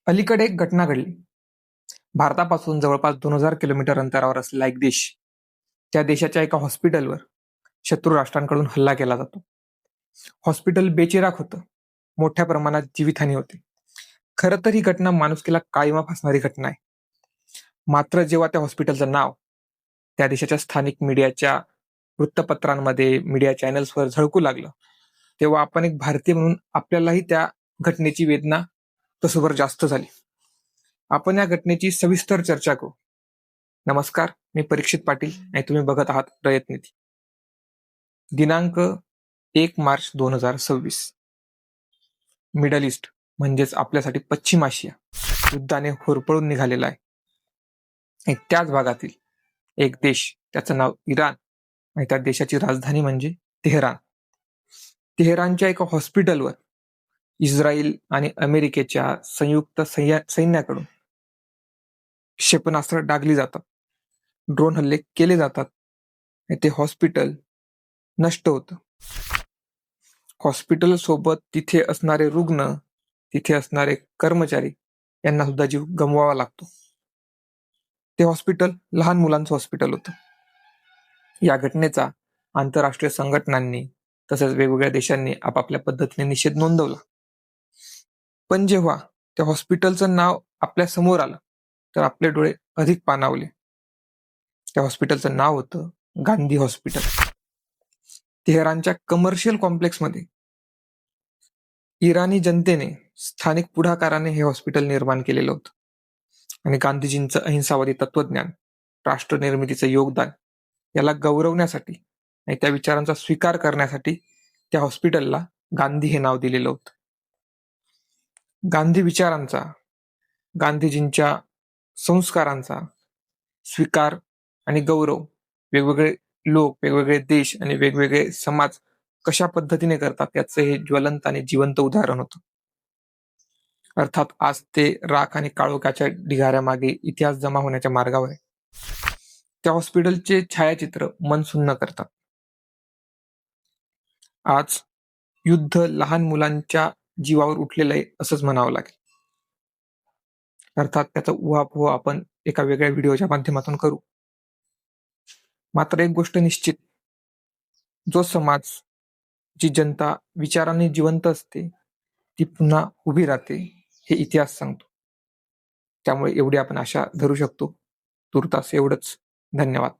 अलीकडे एक घटना घडली. भारतापासून जवळपास 2000 किलोमीटर अंतरावर असलेला एक देश, त्या देशाच्या एका हॉस्पिटलवर शत्रू राष्ट्रांकडून हल्ला केला जातो. हॉस्पिटल बेचिराख होतं. मोठ्या प्रमाणात जीवितहानी होते. खरं तर ही घटना माणुसकीला काळिमा फासणारी घटना आहे. मात्र जेव्हा त्या हॉस्पिटलचं नाव त्या देशाच्या स्थानिक मीडियाच्या वृत्तपत्रांमध्ये, मीडिया चॅनल्सवर झळकू लागलं, तेव्हा आपण एक भारतीय म्हणून आपल्यालाही त्या घटनेची वेदना तसोबर जास्त झाली. आपण या घटनेची सविस्तर चर्चा करू. नमस्कार, मी परीक्षित पाटील आणि तुम्ही बघत आहात रयत निधी. दिनांक 1 मार्च 2026. मिडल ईस्ट म्हणजेच आपल्यासाठी पश्चिम आशिया युद्धाने होरपळून निघालेला आहे. आणि त्याच भागातील एक देश, त्याचं नाव इराण आणि त्या देशाची राजधानी म्हणजे तेहरान. तेहरानच्या एका हॉस्पिटलवर इस्रायल आणि अमेरिकेच्या संयुक्त सैन्याकडून क्षेपणास्त्र डागली जातात, ड्रोन हल्ले केले जातात आणि ते हॉस्पिटल नष्ट होतं. हॉस्पिटल सोबत तिथे असणारे रुग्ण, तिथे असणारे कर्मचारी यांना सुद्धा जीव गमवावा लागतो. ते हॉस्पिटल लहान मुलांचं हॉस्पिटल होतं. या घटनेचा आंतरराष्ट्रीय संघटनांनी तसेच वेगवेगळ्या देशांनी आपापल्या पद्धतीने निषेध नोंदवला. पण जेव्हा त्या हॉस्पिटलचं नाव आपल्या समोर आलं तर आपले डोळे अधिक पाणावले. त्या हॉस्पिटलचं नाव होतं गांधी हॉस्पिटल. तेहरानच्या कमर्शियल कॉम्प्लेक्समध्ये इराणी जनतेने, स्थानिक पुढाकाराने हे हॉस्पिटल निर्माण केलेलं होतं. आणि गांधीजींचं अहिंसावादी तत्वज्ञान, राष्ट्र निर्मितीचं योगदान याला गौरवण्यासाठी आणि त्या विचारांचा स्वीकार करण्यासाठी त्या हॉस्पिटलला गांधी हे नाव दिलेलं होतं. गांधी विचारांचा, गांधीजींच्या संस्कारांचा स्वीकार आणि गौरव वेगवेगळे लोक, वेगवेगळे देश आणि वेगवेगळे समाज कशा पद्धतीने करतात याचं हे ज्वलंत आणि जिवंत उदाहरण होतं. अर्थात आज ते राख आणि काळोखाच्या ढिगाऱ्यामागे इतिहास जमा होण्याच्या मार्गावर आहे. त्या हॉस्पिटलचे छायाचित्र मन सुन्न करतात. आज युद्ध लहान मुलांच्या जीवावर उठलेलं आहे असंच म्हणावं लागेल. अर्थात त्याचा उहापोह आपण एका वेगळ्या व्हिडिओच्या माध्यमातून करू. मात्र एक गोष्ट निश्चित, जो समाज, जी जनता विचारांनी जिवंत असते ती पुन्हा उभी राहते, हे इतिहास सांगतो. त्यामुळे एवढी आपण आशा धरू शकतो. तूर्तास एवढंच. धन्यवाद.